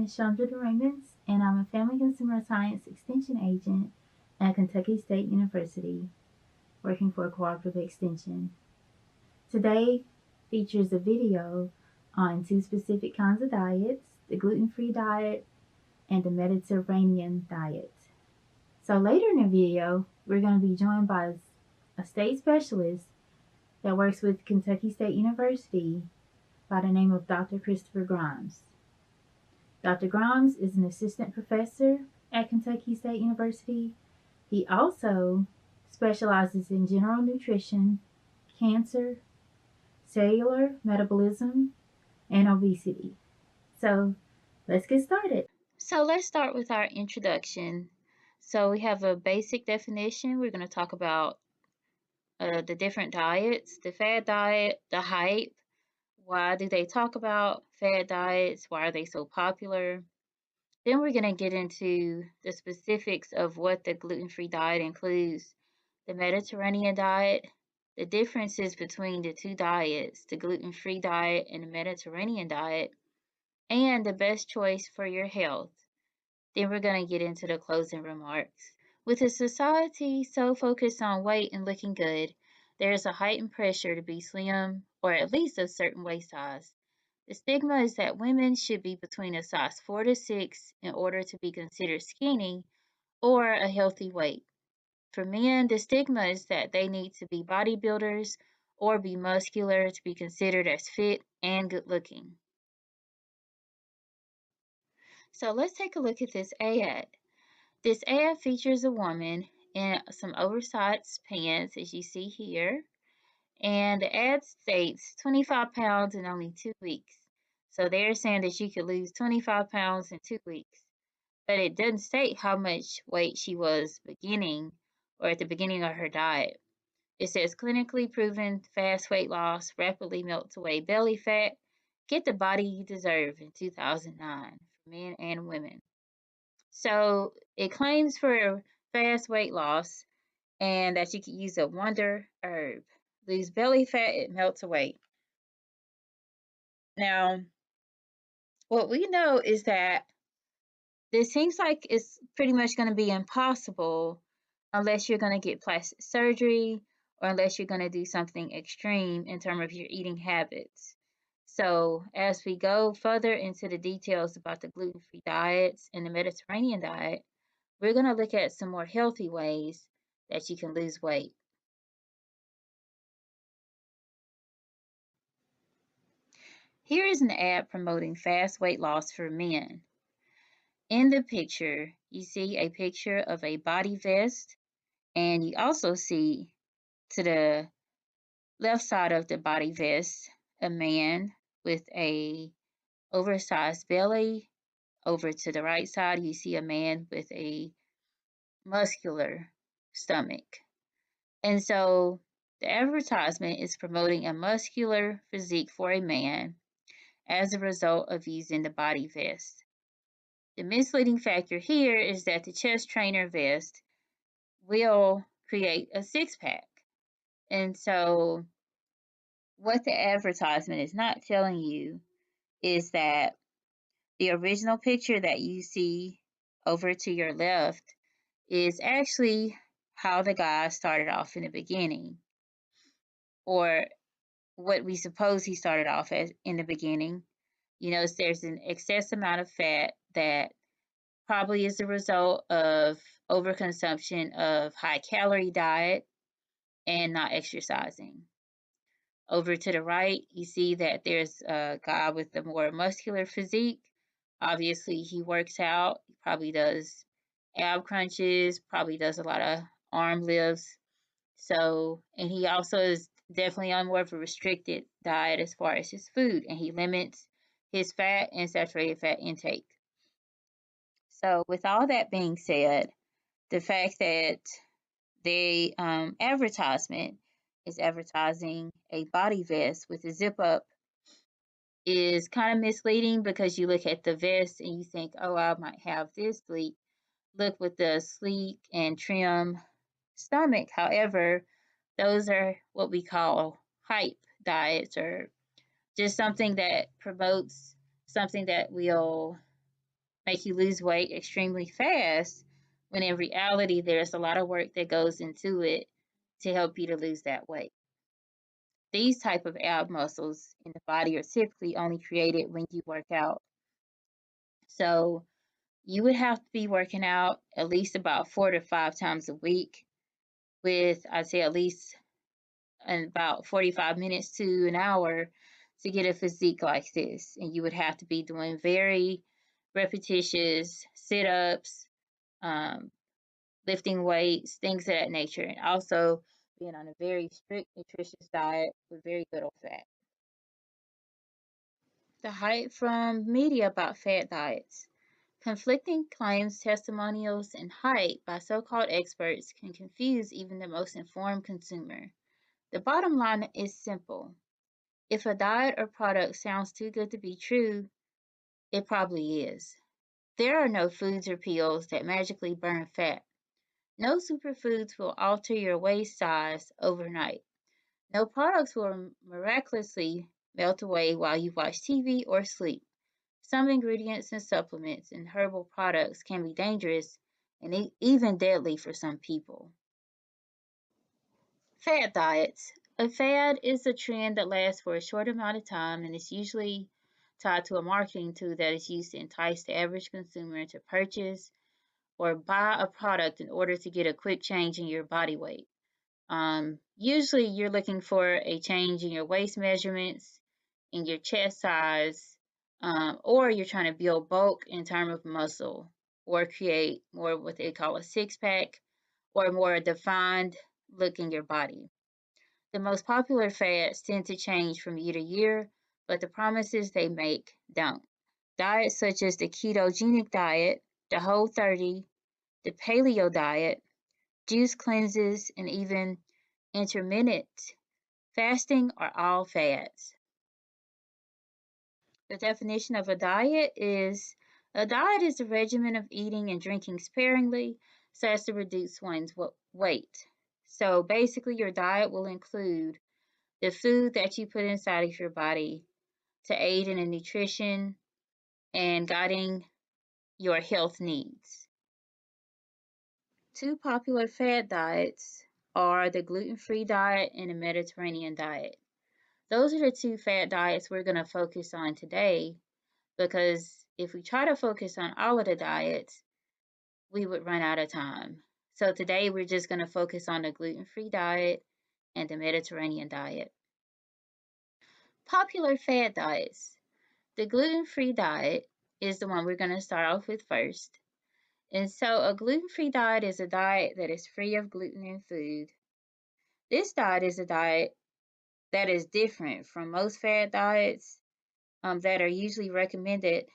is Chandra DeRamus, and I'm a Family Consumer Science Extension Agent at Kentucky State University, working for Cooperative Extension. Today features a video on two specific kinds of diets, the gluten-free diet and the Mediterranean diet. So later in the video, we're going to be joined by a state specialist that works with Kentucky State University by the name of Dr. Christopher Grimes. Dr. Grimes is an assistant professor at Kentucky State University. He also specializes in general nutrition, cancer, cellular metabolism, and obesity. So let's get started. So let's start with our introduction. So we have a basic definition. We're going to talk about the different diets, the fad diet, the hype. Why do they talk about fad diets? Why are they so popular? Then we're going to get into the specifics of what the gluten-free diet includes, the Mediterranean diet, the differences between the two diets, the gluten-free diet and the Mediterranean diet, and the best choice for your health. Then we're going to get into the closing remarks. With a society so focused on weight and looking good, there is a heightened pressure to be slim or at least a certain waist size. The stigma is that women should be between a size 4 to 6 in order to be considered skinny or a healthy weight. For men, the stigma is that they need to be bodybuilders or be muscular to be considered as fit and good looking. So let's take a look at this ad. This ad features a woman in some oversized pants, as you see here, and the ad states 25 pounds in only 2 weeks. So they're saying that she could lose 25 pounds in 2 weeks, but it doesn't state how much weight she was beginning or at the beginning of her diet. It says clinically proven fast weight loss rapidly melts away belly fat. Get the body you deserve in 2009 for men and women. So it claims for fast weight loss and that you can use a wonder herb. Lose belly fat, it melts away. Now, what we know is that this seems like it's pretty much going to be impossible unless you're going to get plastic surgery or unless you're going to do something extreme in terms of your eating habits. So as we go further into the details about the gluten-free diets and the Mediterranean diet, we're going to look at some more healthy ways that you can lose weight. Here is an ad promoting fast weight loss for men. In the picture, you see a picture of a body vest, and you also see to the left side of the body vest a man with a oversized belly. Over to the right side, you see a man with a muscular stomach. And so the advertisement is promoting a muscular physique for a man as a result of using the body vest. The misleading factor here is that the chest trainer vest will create a six-pack. And so what the advertisement is not telling you is that the original picture that you see over to your left is actually how the guy started off in the beginning, or what we suppose he started off as in the beginning. You know, there's an excess amount of fat that probably is the result of overconsumption of high calorie diet and not exercising. Over to the right, you see that there's a guy with a more muscular physique. Obviously, he works out. He probably does ab crunches, probably does a lot of arm lifts. So, and he also is definitely on more of a restricted diet as far as his food, and he limits his fat and saturated fat intake. So, with all that being said, the fact that the advertisement is advertising a body vest with a zip up is kind of misleading, because you look at the vest and you think, oh, I might have this look with the sleek and trim stomach. However, those are what we call hype diets, or just something that promotes something that will make you lose weight extremely fast, when in reality, there's a lot of work that goes into it to help you to lose that weight. These type of ab muscles in the body are typically only created when you work out. So you would have to be working out at least about 4 to 5 times a week with, I'd say, at least about 45 minutes to an hour to get a physique like this. And you would have to be doing very repetitious sit-ups, um, lifting weights, things of that nature, and also being on a very strict nutritious diet with very little fat. The hype from media about fad diets. Conflicting claims, testimonials, and hype by so-called experts can confuse even the most informed consumer. The bottom line is simple. If a diet or product sounds too good to be true, it probably is. There are no foods or pills that magically burn fat. No superfoods will alter your waist size overnight. No products will miraculously melt away while you watch TV or sleep. Some ingredients and supplements and herbal products can be dangerous and even deadly for some people. Fad diets. A fad is a trend that lasts for a short amount of time and is usually tied to a marketing tool that is used to entice the average consumer to purchase or buy a product in order to get a quick change in your body weight. Usually, you're looking for a change in your waist measurements, in your chest size, or you're trying to build bulk in terms of muscle, or create more what they call a six pack, or more defined look in your body. The most popular fads tend to change from year to year, but the promises they make don't. Diets such as the ketogenic diet, the Whole 30, the paleo diet, juice cleanses, and even intermittent fasting are all fads. The definition of a diet is a regimen of eating and drinking sparingly so as to reduce one's weight. So basically, your diet will include the food that you put inside of your body to aid in the nutrition and guiding your health needs. Two popular fad diets are the gluten-free diet and the Mediterranean diet. Those are the two fad diets we're going to focus on today because if we try to focus on all of the diets, we would run out of time. So today we're just going to focus on the gluten-free diet and the Mediterranean diet. Popular fad diets. The gluten-free diet is the one we're going to start off with first. And so a gluten-free diet is a diet that is free of gluten in food. This diet is a diet that is different from most fad diets that are usually recommended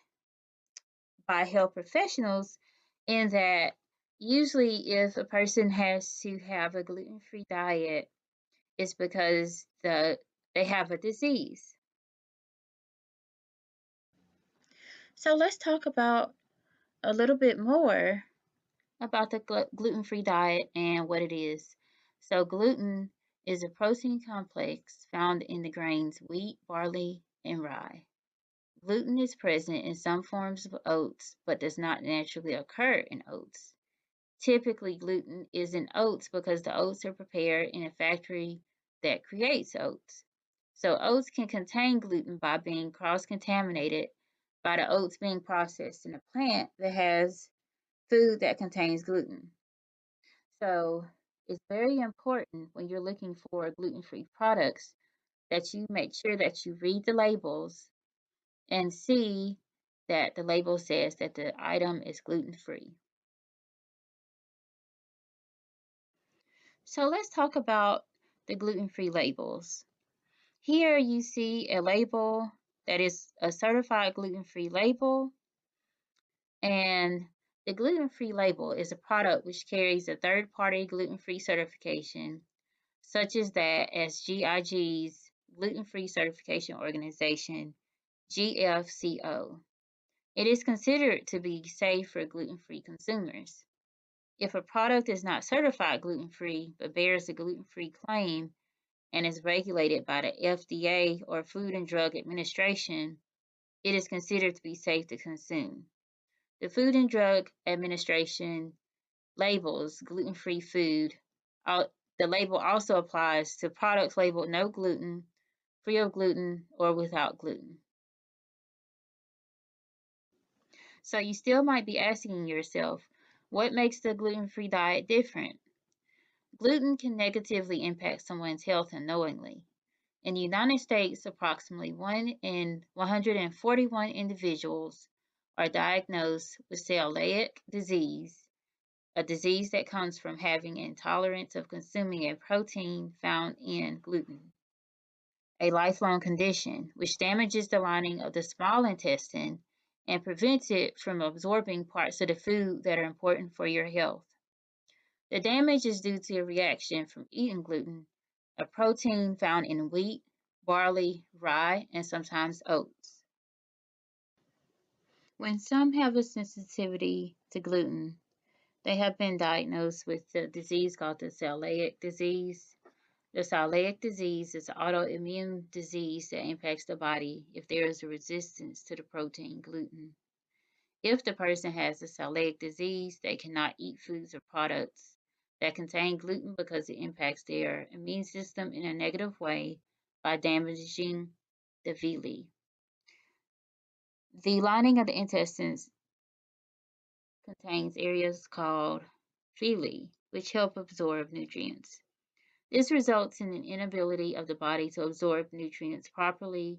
by health professionals, in that usually if a person has to have a gluten-free diet, it's because they have a disease. So let's talk about a little bit more about the gluten-free diet and what it is. So gluten is a protein complex found in the grains wheat, barley, and rye. Gluten is present in some forms of oats but does not naturally occur in oats. Typically, gluten is in oats because the oats are prepared in a factory that creates oats. So oats can contain gluten by being cross-contaminated by the oats being processed in a plant that has food that contains gluten. So it's very important when you're looking for gluten-free products that you make sure that you read the labels and see that the label says that the item is gluten-free. So let's talk about the gluten-free labels. Here you see a label that is a certified gluten-free label, and the gluten-free label is a product which carries a third-party gluten-free certification, such as that as GIG's Gluten-Free Certification Organization, GFCO. It is considered to be safe for gluten-free consumers. If a product is not certified gluten-free but bears a gluten-free claim and is regulated by the FDA or Food and Drug Administration, it is considered to be safe to consume. The Food and Drug Administration labels gluten-free food. The label also applies to products labeled no gluten, free of gluten, or without gluten. So you still might be asking yourself, what makes the gluten-free diet different? Gluten can negatively impact someone's health unknowingly. In the United States, approximately 1 in 141 individuals are diagnosed with celiac disease, a disease that comes from having intolerance of consuming a protein found in gluten, a lifelong condition which damages the lining of the small intestine and prevents it from absorbing parts of the food that are important for your health. The damage is due to a reaction from eating gluten, a protein found in wheat, barley, rye, and sometimes oats. When some have a sensitivity to gluten, they have been diagnosed with the disease called the celiac disease. The celiac disease is an autoimmune disease that impacts the body if there is a resistance to the protein gluten. If the person has a celiac disease, they cannot eat foods or products that contain gluten because it impacts their immune system in a negative way by damaging the villi. The lining of the intestines contains areas called villi, which help absorb nutrients. This results in an inability of the body to absorb nutrients properly.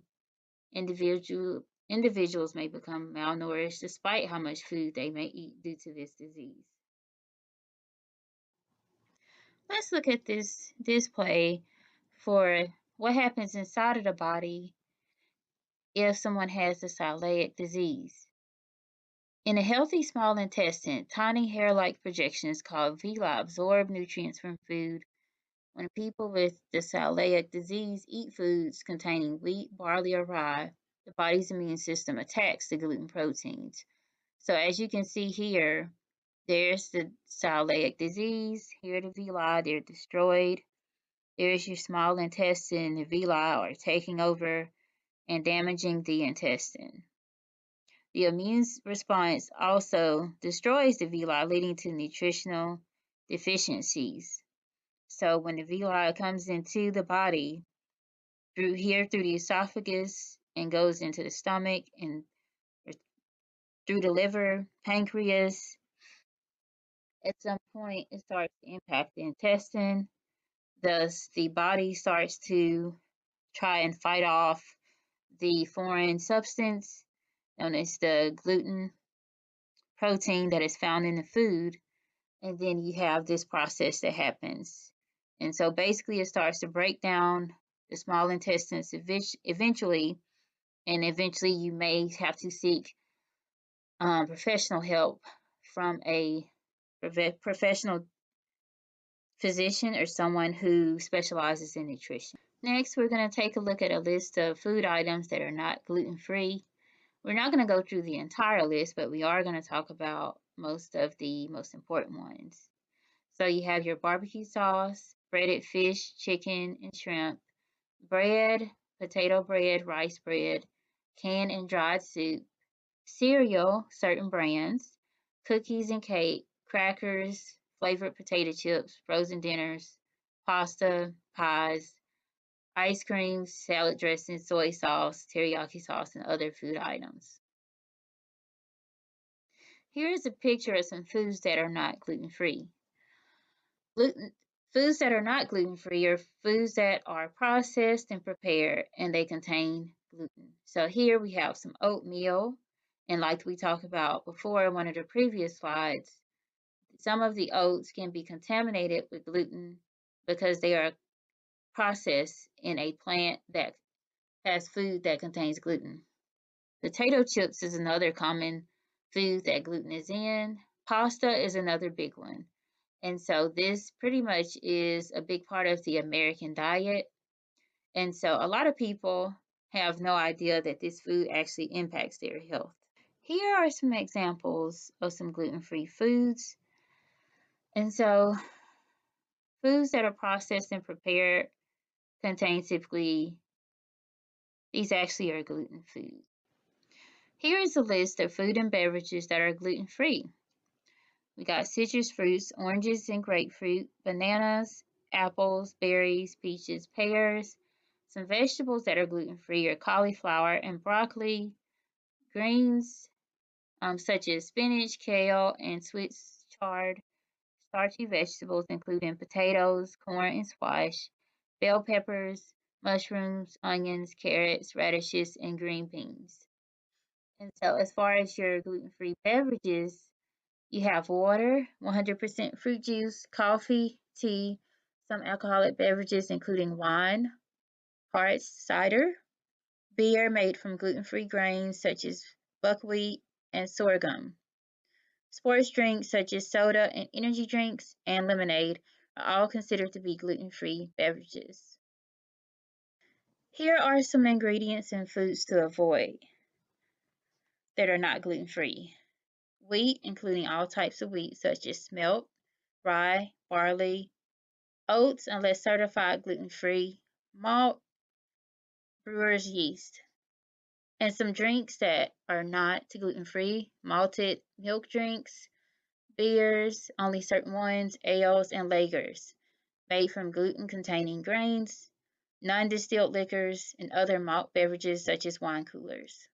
Individuals may become malnourished despite how much food they may eat due to this disease. Let's look at this display for what happens inside of the body if someone has the celiac disease. In a healthy small intestine, tiny hair-like projections called villi absorb nutrients from food. When people with the celiac disease eat foods containing wheat, barley, or rye, the body's immune system attacks the gluten proteins. So as you can see here, there's the celiac disease. Here are the villi, they're destroyed. There's your small intestine. The villi are taking over and damaging the intestine. The immune response also destroys the villi, leading to nutritional deficiencies. So when the villi comes into the body, through the esophagus and goes into the stomach and through the liver, pancreas, at some point it starts to impact the intestine. Thus, the body starts to try and fight off the foreign substance known as the gluten protein that is found in the food, and then you have this process that happens. And so basically it starts to break down the small intestines eventually, and eventually you may have to seek professional help from a professional physician or someone who specializes in nutrition. Next, we're going to take a look at a list of food items that are not gluten-free. We're not going to go through the entire list, but we are going to talk about most of the most important ones. So you have your barbecue sauce, breaded fish, chicken, and shrimp, bread, potato bread, rice bread, canned and dried soup, cereal, certain brands, cookies and cake, crackers, flavored potato chips, frozen dinners, pasta, pies, ice cream, salad dressing, soy sauce, teriyaki sauce, and other food items. Here is a picture of some foods that are not gluten-free. Foods that are not gluten-free are foods that are processed and prepared and they contain gluten. So here we have some oatmeal, and like we talked about before in one of the previous slides, some of the oats can be contaminated with gluten because they are processed in a plant that has food that contains gluten. Potato chips is another common food that gluten is in. Pasta is another big one. And so this pretty much is a big part of the American diet. And so a lot of people have no idea that this food actually impacts their health. Here are some examples of some gluten-free foods. And so foods that are processed and prepared contain typically, these actually are gluten food. Here is a list of food and beverages that are gluten-free. We got citrus fruits, oranges and grapefruit, bananas, apples, berries, peaches, pears. Some vegetables that are gluten-free are cauliflower and broccoli, greens such as spinach, kale, and sweet chard. Starchy vegetables including potatoes, corn, and squash, bell peppers, mushrooms, onions, carrots, radishes, and green beans. And so, as far as your gluten free beverages, you have water, 100% fruit juice, coffee, tea, some alcoholic beverages including wine, hard cider, beer made from gluten free grains such as buckwheat and sorghum. Sports drinks such as soda and energy drinks and lemonade are all considered to be gluten-free beverages. Here are some ingredients and foods to avoid that are not gluten-free. Wheat, including all types of wheat such as milk, rye, barley, oats unless certified gluten-free, malt, brewer's yeast, and some drinks that are not gluten-free, malted milk drinks, beers, only certain ones, ales, and lagers, made from gluten-containing grains, non-distilled liquors, and other malt beverages such as wine coolers.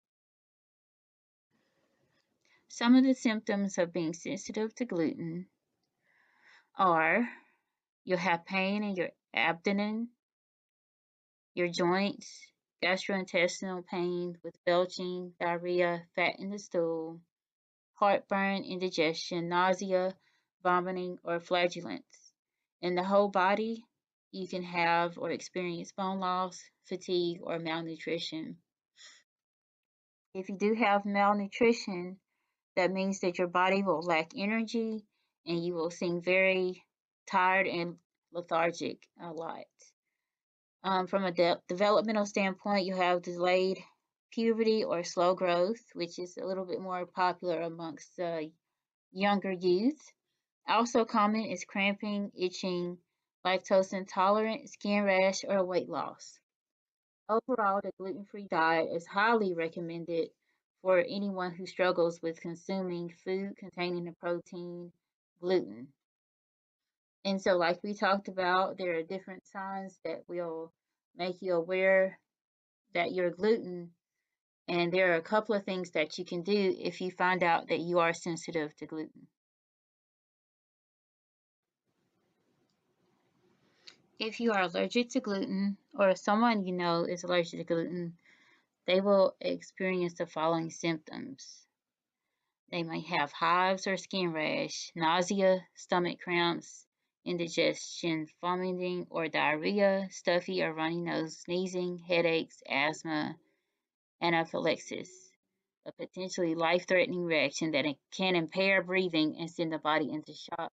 Some of the symptoms of being sensitive to gluten are you'll have pain in your abdomen, your joints, gastrointestinal pain with belching, diarrhea, fat in the stool, heartburn, indigestion, nausea, vomiting, or flatulence. In the whole body, you can have or experience bone loss, fatigue, or malnutrition. If you do have malnutrition, that means that your body will lack energy and you will seem very tired and lethargic a lot. From a developmental standpoint, you have delayed puberty or slow growth, which is a little bit more popular amongst younger youth. Also common is cramping, itching, lactose intolerant, skin rash, or weight loss. Overall, the gluten-free diet is highly recommended for anyone who struggles with consuming food containing the protein gluten. And so, like we talked about, there are different signs that will make you aware that you're gluten. And there are a couple of things that you can do if you find out that you are sensitive to gluten. If you are allergic to gluten, or if someone you know is allergic to gluten, they will experience the following symptoms. They may have hives or skin rash, nausea, stomach cramps, indigestion, vomiting or diarrhea, stuffy or runny nose, sneezing, headaches, asthma, anaphylaxis, a potentially life-threatening reaction that can impair breathing and send the body into shock.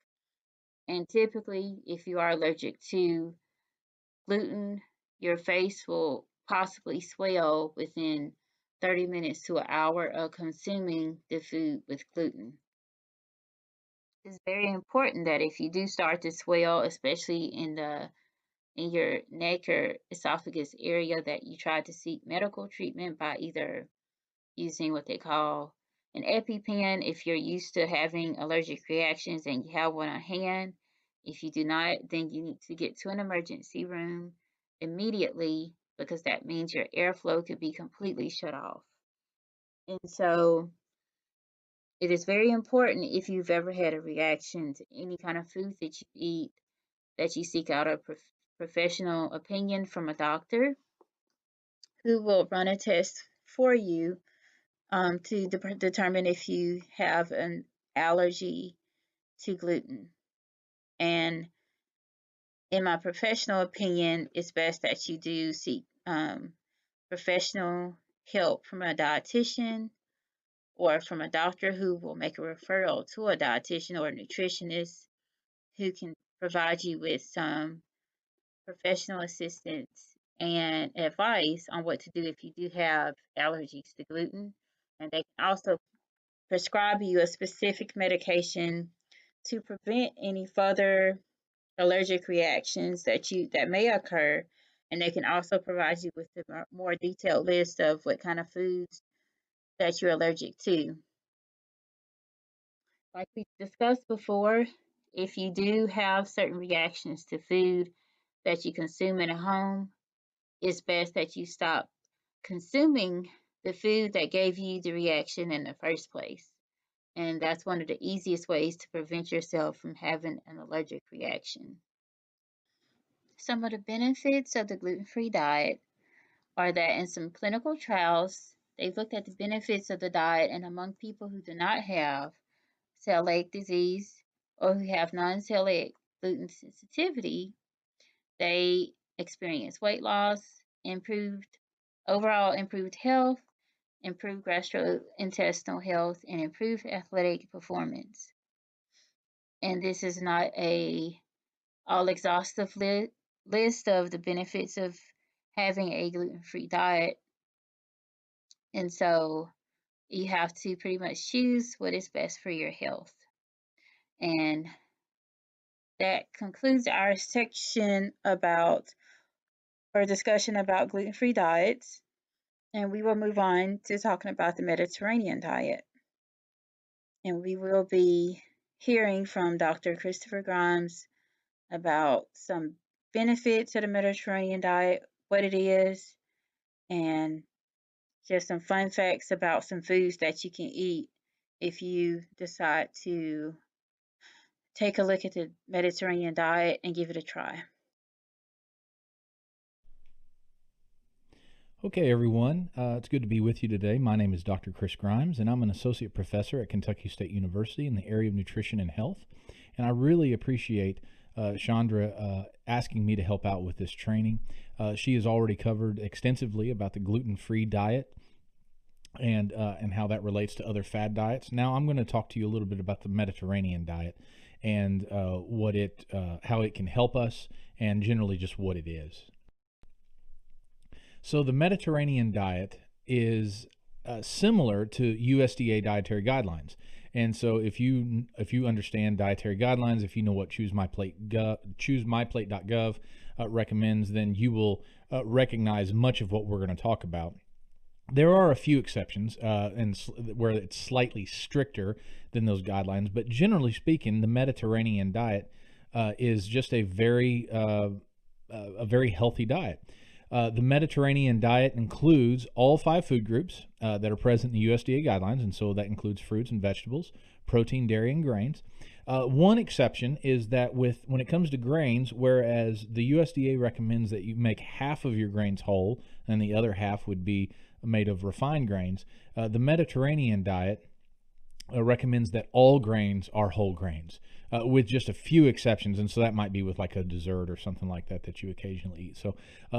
And typically, if you are allergic to gluten, your face will possibly swell within 30 minutes to an hour of consuming the food with gluten. It's very important that if you do start to swell, especially in your neck or esophagus area, that you try to seek medical treatment by either using what they call an EpiPen if you're used to having allergic reactions and you have one on hand. If you do not, then you need to get to an emergency room immediately because that means your airflow could be completely shut off. And so it is very important if you've ever had a reaction to any kind of food that you eat that you seek out a professional opinion from a doctor who will run a test for you to determine if you have an allergy to gluten. And in my professional opinion, it's best that you do seek professional help from a dietitian or from a doctor who will make a referral to a dietitian or a nutritionist who can provide you with some professional assistance and advice on what to do if you do have allergies to gluten. And they can also prescribe you a specific medication to prevent any further allergic reactions that may occur. And they can also provide you with a more detailed list of what kind of foods that you're allergic to. Like we discussed before, if you do have certain reactions to food that you consume in a home, it's best that you stop consuming the food that gave you the reaction in the first place. And that's one of the easiest ways to prevent yourself from having an allergic reaction. Some of the benefits of the gluten free diet are that in some clinical trials, they've looked at the benefits of the diet, and among people who do not have celiac disease or who have non celiac gluten sensitivity, they experience weight loss, improved health, improved gastrointestinal health, and improved athletic performance. And this is not a all exhaustive list of the benefits of having a gluten free diet. And so you have to pretty much choose what is best for your health. And that concludes our section about or discussion about gluten free diets. And we will move on to talking about the Mediterranean diet. And we will be hearing from Dr. Christopher Grimes about some benefits of the Mediterranean diet, what it is, and just some fun facts about some foods that you can eat if you decide to take a look at the Mediterranean diet and give it a try. Okay, everyone. It's good to be with you today. My name is Dr. Chris Grimes, and I'm an associate professor at Kentucky State University in the area of nutrition and health. And I really appreciate Chandra asking me to help out with this training. She has already covered extensively about the gluten-free diet and how that relates to other fad diets. Now I'm going to talk to you a little bit about the Mediterranean diet and how it can help us, and generally just what it is. So the Mediterranean diet is similar to USDA dietary guidelines. And so if you understand dietary guidelines, if you know what choosemyplate.gov recommends, then you will recognize much of what we're going to talk about. There are a few exceptions where it's slightly stricter than those guidelines, but generally speaking, the Mediterranean diet is just a very healthy diet. The Mediterranean diet includes all 5 food groups that are present in the USDA guidelines, and so that includes fruits and vegetables, protein, dairy, and grains. One exception is that when it comes to grains, whereas the USDA recommends that you make half of your grains whole and the other half would be made of refined grains, the Mediterranean diet recommends that all grains are whole grains, with just a few exceptions, and so that might be with like a dessert or something like that that you occasionally eat. So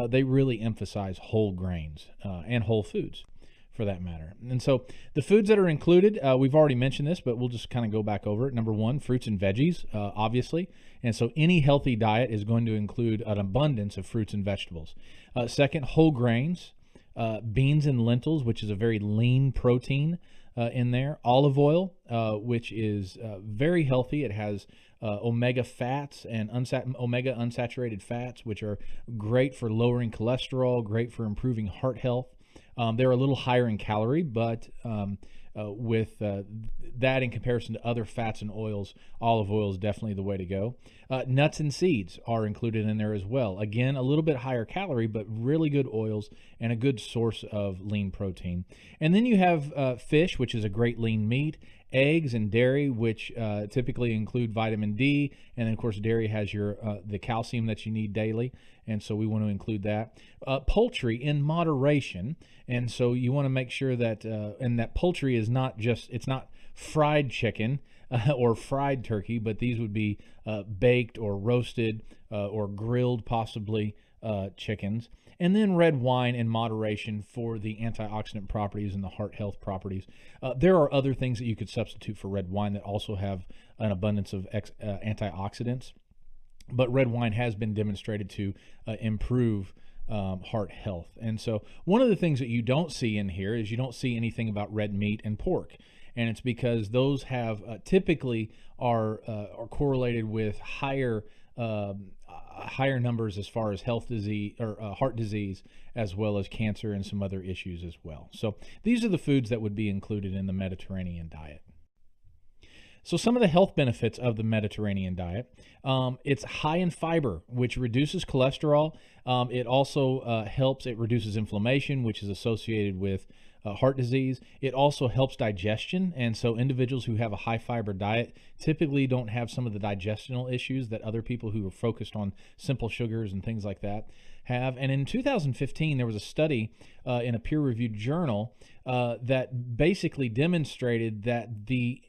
they really emphasize whole grains and whole foods for that matter. And so the foods that are included, we've already mentioned this, but we'll just kind of go back over it. Number 1, fruits and veggies, obviously. And so any healthy diet is going to include an abundance of fruits and vegetables. Second, whole grains, beans and lentils, which is a very lean protein in there. Olive oil, which is very healthy. It has omega fats and omega unsaturated fats, which are great for lowering cholesterol, great for improving heart health. They're a little higher in calorie, but with that in comparison to other fats and oils, olive oil is definitely the way to go. Nuts and seeds are included in there as well. Again, a little bit higher calorie, but really good oils and a good source of lean protein. And then you have fish, which is a great lean meat. Eggs and dairy, which typically include vitamin D, and then of course dairy has the calcium that you need daily, and so we want to include that. Poultry in moderation, and so you want to make sure that that poultry is it's not fried chicken or fried turkey, but these would be baked or roasted or grilled possibly chickens. And then red wine in moderation for the antioxidant properties and the heart health properties. There are other things that you could substitute for red wine that also have an abundance of antioxidants, but red wine has been demonstrated to improve heart health. And so one of the things that you don't see in here is you don't see anything about red meat and pork. And it's because those have typically are correlated with higher higher numbers as far as health disease or heart disease, as well as cancer and some other issues as well. So these are the foods that would be included in the Mediterranean diet. So some of the health benefits of the Mediterranean diet, it's high in fiber, which reduces cholesterol. It also it reduces inflammation, which is associated with heart disease. It also helps digestion. And so individuals who have a high fiber diet typically don't have some of the digestional issues that other people who are focused on simple sugars and things like that have. And in 2015, there was a study in a peer-reviewed journal that basically demonstrated that the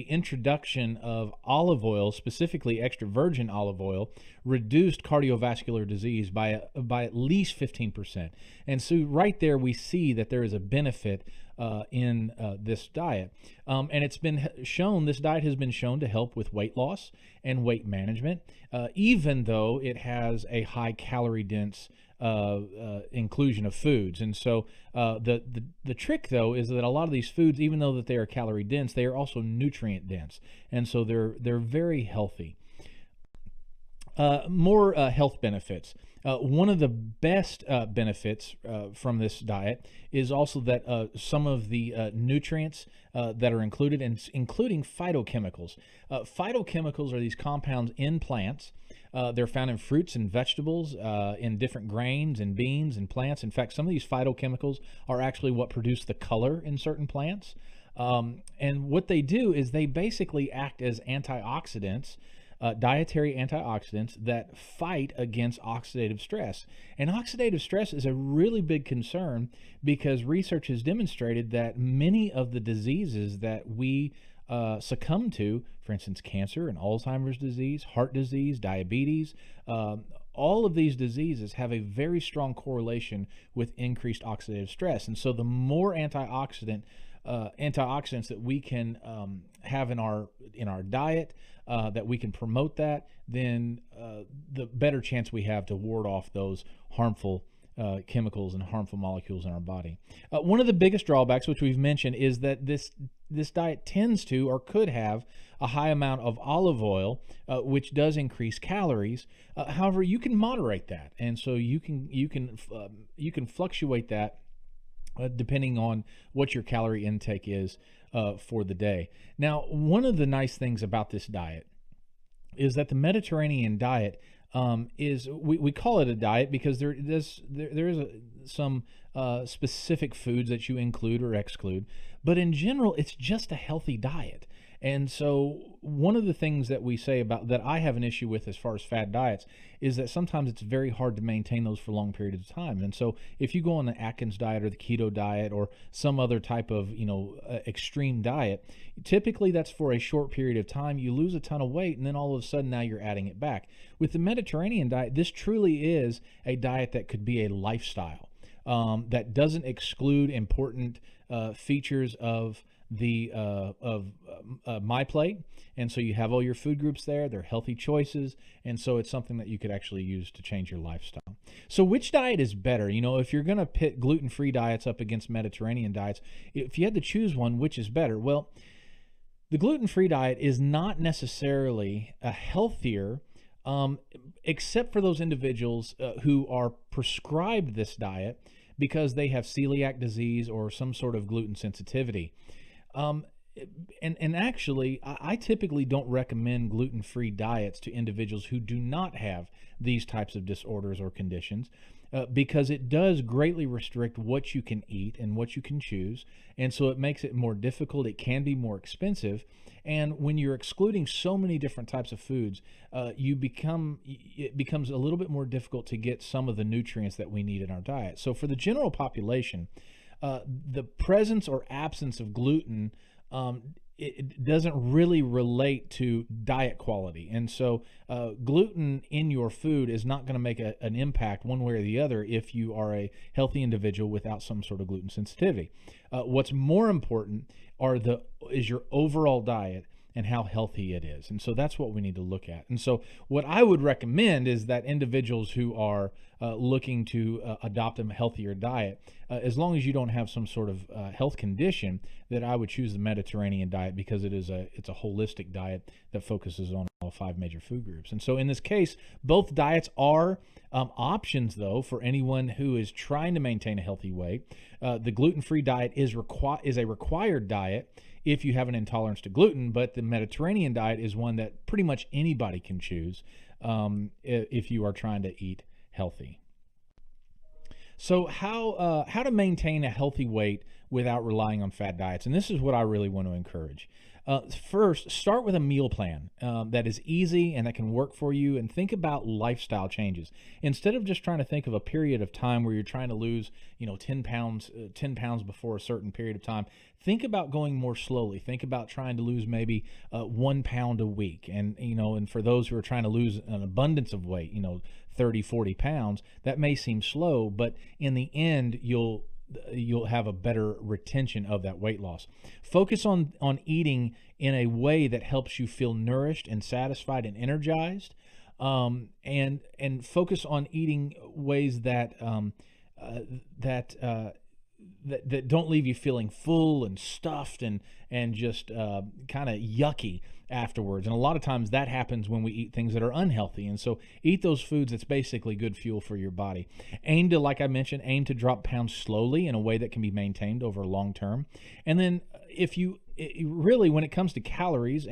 introduction of olive oil, specifically extra virgin olive oil, reduced cardiovascular disease by at least 15%. And so right there we see that there is a benefit in this diet. And it's been shown, this diet has been shown to help with weight loss and weight management, even though it has a high calorie dense inclusion of foods. And so the trick though is that a lot of these foods, even though that they are calorie dense, they are also nutrient dense. And so they're very healthy. More health benefits. One of the best benefits from this diet is also that some of the nutrients that are included, including phytochemicals. Phytochemicals are these compounds in plants. They're found in fruits and vegetables, in different grains and beans and plants. In fact, some of these phytochemicals are actually what produce the color in certain plants. And what they do is they basically act as antioxidants, dietary antioxidants that fight against oxidative stress. And oxidative stress is a really big concern because research has demonstrated that many of the diseases that we succumb to, for instance, cancer and Alzheimer's disease, heart disease, diabetes, all of these diseases have a very strong correlation with increased oxidative stress. And so the more antioxidants that we can have in our diet, that we can promote that, then the better chance we have to ward off those harmful chemicals and harmful molecules in our body. One of the biggest drawbacks, which we've mentioned, is that this diet tends to or could have a high amount of olive oil, which does increase calories. However, you can moderate that, and so you can fluctuate that depending on what your calorie intake is for the day. Now, one of the nice things about this diet is that the Mediterranean diet we call it a diet because there is some specific foods that you include or exclude, but in general, it's just a healthy diet. And so one of the things that we say about that I have an issue with as far as fad diets is that sometimes it's very hard to maintain those for long periods of time. And so if you go on the Atkins diet or the keto diet or some other type of extreme diet, typically that's for a short period of time. You lose a ton of weight, and then all of a sudden now you're adding it back. With the Mediterranean diet, this truly is a diet that could be a lifestyle that doesn't exclude important features of the My Plate. And so you have all your food groups there. They're healthy choices, and so it's something that you could actually use to change your lifestyle. So which diet is better? If you're going to pit gluten-free diets up against Mediterranean diets, if you had to choose one, which is better? Well, the gluten-free diet is not necessarily a healthier, except for those individuals who are prescribed this diet because they have celiac disease or some sort of gluten sensitivity. And actually, I typically don't recommend gluten-free diets to individuals who do not have these types of disorders or conditions, because it does greatly restrict what you can eat and what you can choose, and so it makes it more difficult. It can be more expensive, and when you're excluding so many different types of foods, it becomes a little bit more difficult to get some of the nutrients that we need in our diet. So for the general population, the presence or absence of gluten, it doesn't really relate to diet quality. And so gluten in your food is not going to make an impact one way or the other if you are a healthy individual without some sort of gluten sensitivity. What's more important is your overall diet and how healthy it is. And so that's what we need to look at. And so what I would recommend is that individuals who are looking to adopt a healthier diet, as long as you don't have some sort of health condition, that I would choose the Mediterranean diet, because it's a holistic diet that focuses on all 5 major food groups. And so in this case, both diets are options, though, for anyone who is trying to maintain a healthy weight. The gluten-free diet is a required diet if you have an intolerance to gluten, but the Mediterranean diet is one that pretty much anybody can choose if you are trying to eat healthy. So how to maintain a healthy weight without relying on fad diets, and this is what I really want to encourage. First, start with a meal plan that is easy and that can work for you, and think about lifestyle changes. Instead of just trying to think of a period of time where you're trying to lose, 10 pounds before a certain period of time, think about going more slowly. Think about trying to lose maybe 1 pound a week. And for those who are trying to lose an abundance of weight, 30, 40 pounds, that may seem slow, but in the end, you'll have a better retention of that weight loss. Focus on eating in a way that helps you feel nourished and satisfied and energized, and focus on eating ways that don't leave you feeling full and stuffed and just kind of yucky afterwards. And a lot of times that happens when we eat things that are unhealthy. And so eat those foods that's basically good fuel for your body. Like I mentioned, aim to drop pounds slowly in a way that can be maintained over long term. And then really, when it comes to calories,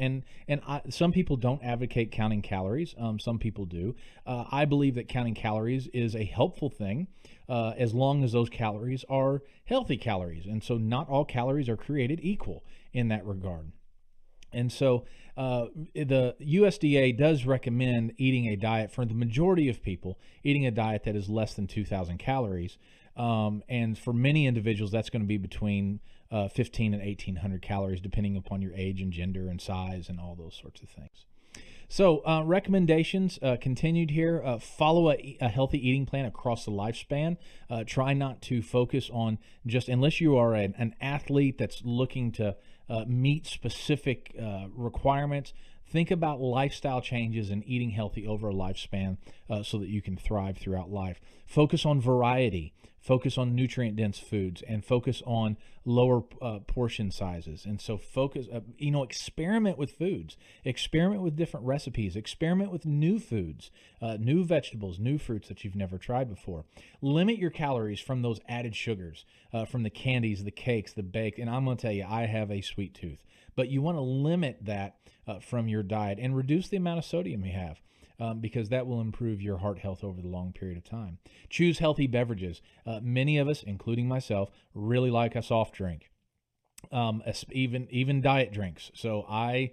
some people don't advocate counting calories. Some people do. I believe that counting calories is a helpful thing, as long as those calories are healthy calories. And so not all calories are created equal in that regard. And so the USDA does recommend eating a diet, for the majority of people, eating a diet that is less than 2,000 calories. And for many individuals, that's going to be between 1,500 and 1,800 calories, depending upon your age and gender and size and all those sorts of things. So recommendations continued here. Follow a healthy eating plan across the lifespan. Try not to focus on just, unless you are an athlete that's looking to meet specific requirements. Think about lifestyle changes and eating healthy over a lifespan so that you can thrive throughout life. Focus on variety. Focus on nutrient-dense foods, and focus on lower portion sizes. And so experiment with foods. Experiment with different recipes. Experiment with new foods, new vegetables, new fruits that you've never tried before. Limit your calories from those added sugars, from the candies, the cakes, the bake. And I'm going to tell you, I have a sweet tooth. But you want to limit that from your diet and reduce the amount of sodium you have. Because that will improve your heart health over the long period of time. Choose healthy beverages. Many of us, including myself, really like a soft drink, even diet drinks. So I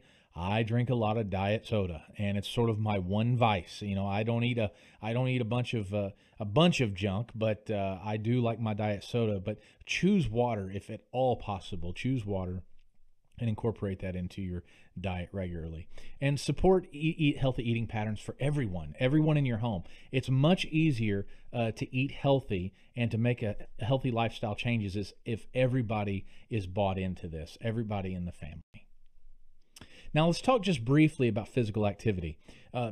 drink a lot of diet soda, and it's sort of my one vice. I don't eat a bunch of junk, but I do like my diet soda. But choose water if at all possible. Choose water and incorporate that into your diet regularly. And support eat healthy eating patterns for everyone in your home. It's much easier to eat healthy and to make a healthy lifestyle changes if everybody is bought into this, everybody in the family. Now let's talk just briefly about physical activity,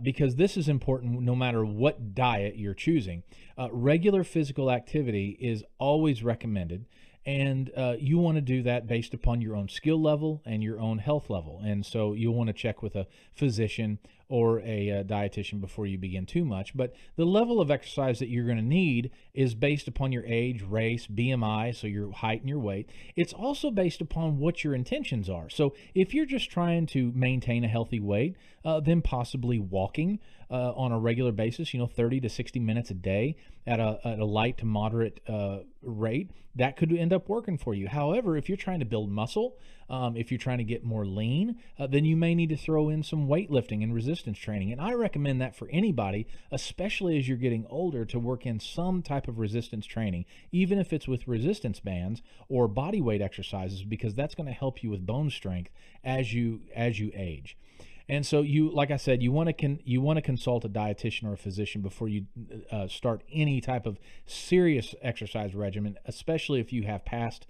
because this is important no matter what diet you're choosing. Regular physical activity is always recommended. And you want to do that based upon your own skill level and your own health level. And so you'll want to check with a physician or a dietitian before you begin too much. But the level of exercise that you're going to need is based upon your age, race, BMI, so your height and your weight. It's also based upon what your intentions are. So if you're just trying to maintain a healthy weight, then possibly walking on a regular basis, 30 to 60 minutes a day at a light to moderate rate, that could end up working for you. However, if you're trying to build muscle, if you're trying to get more lean, then you may need to throw in some weightlifting and resistance training. And I recommend that for anybody, especially as you're getting older, to work in some type of resistance training, even if it's with resistance bands or body weight exercises, because that's going to help you with bone strength as you age. And so you, like I said, you want to consult a dietitian or a physician before you start any type of serious exercise regimen, especially if you have past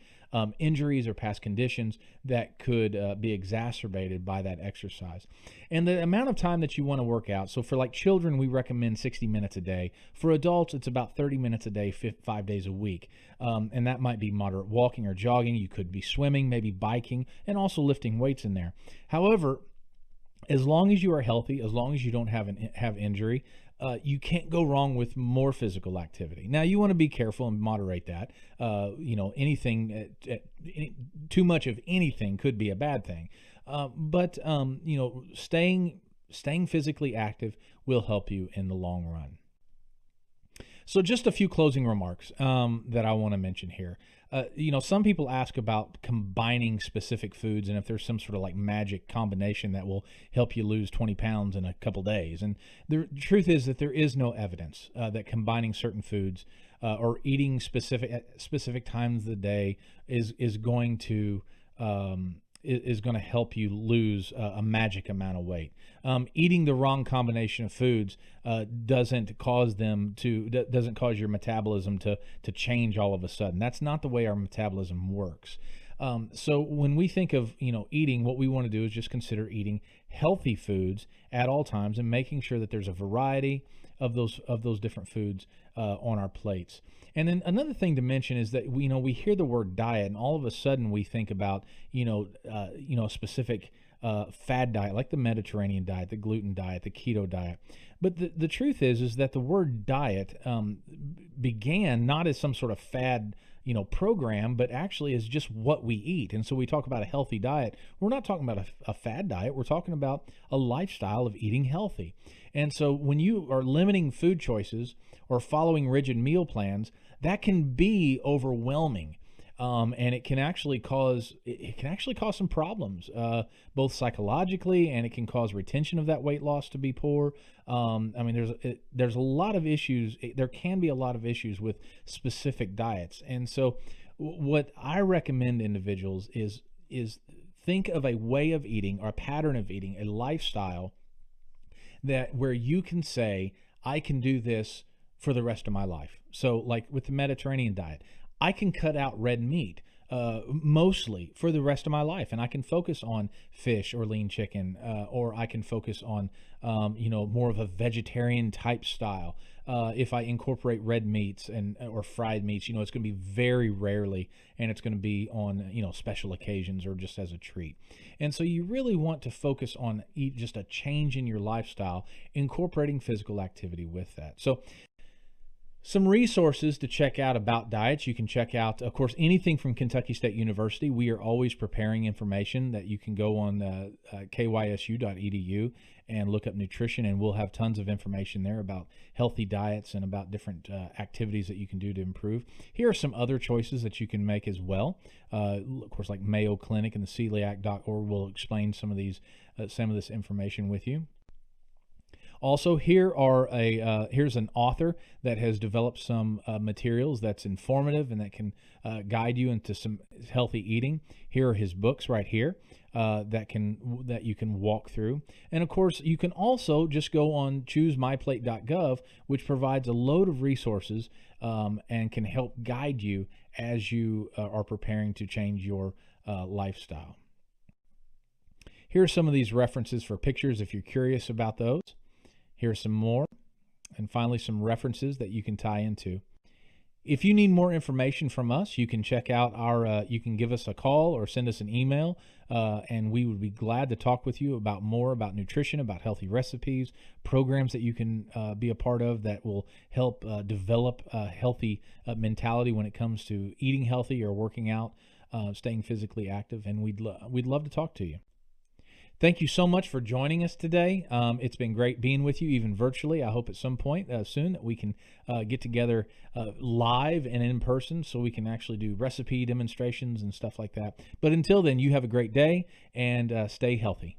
injuries or past conditions that could be exacerbated by that exercise. And the amount of time that you want to work out. So for like children, we recommend 60 minutes a day. For adults, it's about 30 minutes a day, 5 days a week. And that might be moderate walking or jogging. You could be swimming, maybe biking, and also lifting weights in there. However, as long as you are healthy, as long as you don't have injury, you can't go wrong with more physical activity. Now, you want to be careful and moderate that. Anything too much of anything could be a bad thing. But staying physically active will help you in the long run. So just a few closing remarks that I want to mention here. Some people ask about combining specific foods and if there's some sort of like magic combination that will help you lose 20 pounds in a couple days. And the truth is that there is no evidence that combining certain foods or eating specific times of the day is going to help you lose a magic amount of weight. Eating the wrong combination of foods doesn't cause your metabolism to change all of a sudden. That's not the way our metabolism works. So when we think of eating, what we want to do is just consider eating healthy foods at all times and making sure that there's a variety of those different foods on our plates. And then another thing to mention is that we hear the word diet, and all of a sudden we think about a specific fad diet like the Mediterranean diet, the gluten diet, the keto diet. But the truth is that the word diet began not as some sort of fad program, but actually is just what we eat. And so we talk about a healthy diet. We're not talking about a fad diet. We're talking about a lifestyle of eating healthy. And so when you are limiting food choices or following rigid meal plans, that can be overwhelming. And it can actually cause some problems, both psychologically, and it can cause retention of that weight loss to be poor. There's a lot of issues. There can be a lot of issues with specific diets, and so what I recommend individuals is think of a way of eating or a pattern of eating, a lifestyle where you can say, I can do this for the rest of my life. So like with the Mediterranean diet, I can cut out red meat mostly for the rest of my life, and I can focus on fish or lean chicken, or I can focus on more of a vegetarian type style. If I incorporate red meats or fried meats, it's going to be very rarely, and it's going to be on special occasions or just as a treat. And so you really want to focus on just a change in your lifestyle, incorporating physical activity with that. So some resources to check out about diets. You can check out, of course, anything from Kentucky State University. We are always preparing information that you can go on kysu.edu and look up nutrition, and we'll have tons of information there about healthy diets and about different activities that you can do to improve. Here are some other choices that you can make as well. Of course, like Mayo Clinic and the celiac.org will explain some of this information with you. Also, here's an author that has developed some materials that's informative and that can guide you into some healthy eating. Here are his books right here that you can walk through. And of course, you can also just go on choosemyplate.gov, which provides a load of resources and can help guide you as you are preparing to change your lifestyle. Here are some of these references for pictures if you're curious about those. Here's some more, and finally some references that you can tie into. If you need more information from us, you can check out you can give us a call or send us an email, and we would be glad to talk with you about more about nutrition, about healthy recipes, programs that you can be a part of that will help develop a healthy mentality when it comes to eating healthy or working out, staying physically active, and we'd love to talk to you. Thank you so much for joining us today. It's been great being with you, even virtually. I hope at some point soon that we can get together live and in person so we can actually do recipe demonstrations and stuff like that. But until then, you have a great day and stay healthy.